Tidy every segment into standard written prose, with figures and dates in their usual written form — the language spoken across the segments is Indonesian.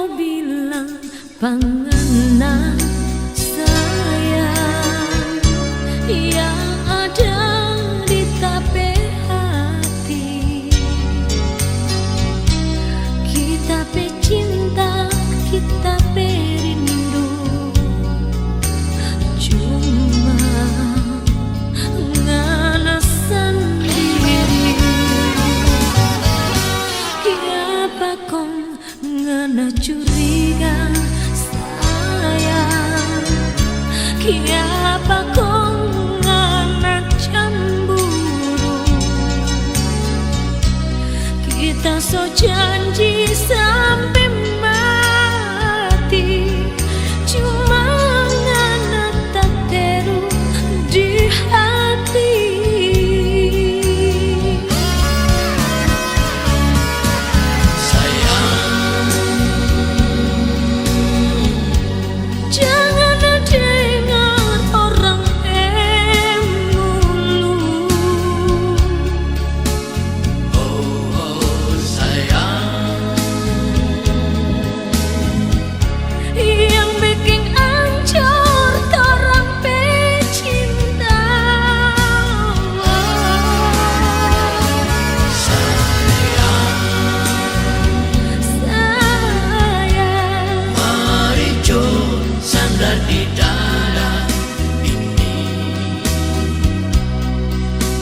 kau bilang pengenang sayang yang ada di tape hati. Kita pe cinta, kita pe rindu, cuma ngana sendiri. Kiapa kong ngana curiga sayang, kiapa kong ngana cemburu. Kita so janji sampai mati, cuma ngana tak teru di hati. Sayang, Jangan dengar orang mulu oh sayang, yang bikin hancur orang pecinta. Sayang, mari jom sandar di dada ini,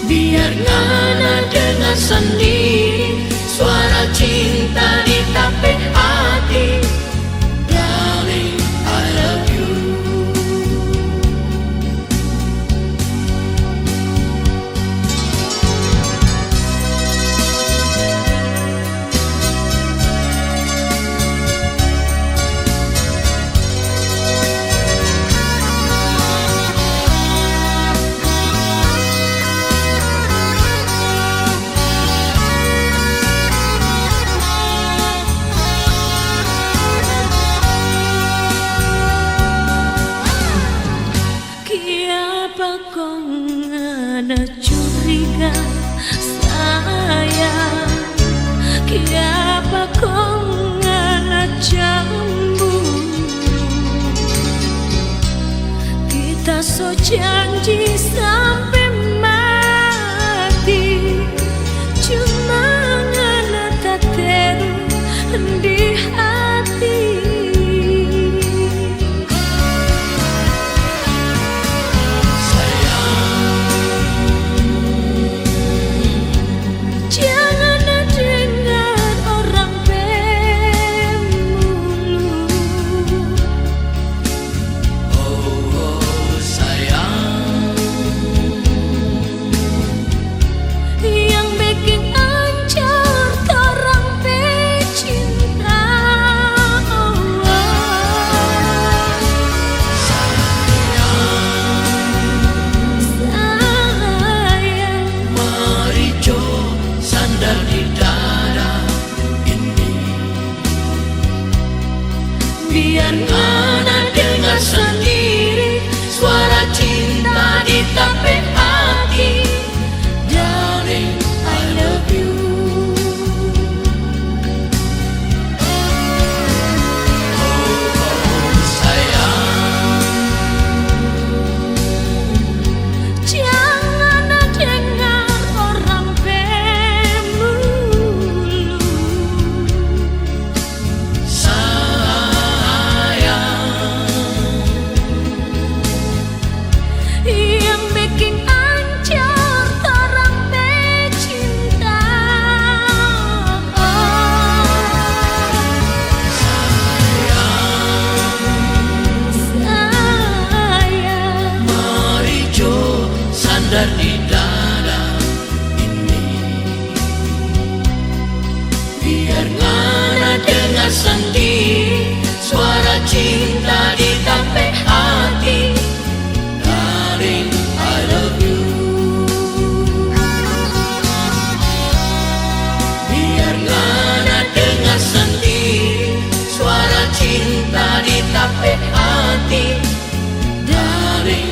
biar ngana dengar sendiri suara cinta di tape hati. Darling, I love you. kiapa kau ngana curiga sayang, kiapa kau ngana cemburu. Kita so janji sampai mati, cuma ngana tak teru di hati. Jangan dengar orang mulu Oh sayang, yang bikin hancur orang pecinta. Sayang, mari jom sandar di dada ini, biar ngana dengar sendiri suara cinta di tape hati. Darling, I love you. Oh sayang, jangan dengar orang mulu sayang, yang bikin hancur orang pecinta. Sayang, mari jom sandar di dada ini, biar ngana dengar sendiri suara cinta di tape hati. Darling, I love you. Biar ngana dengar sendiri suara cinta di tape hati. Darling,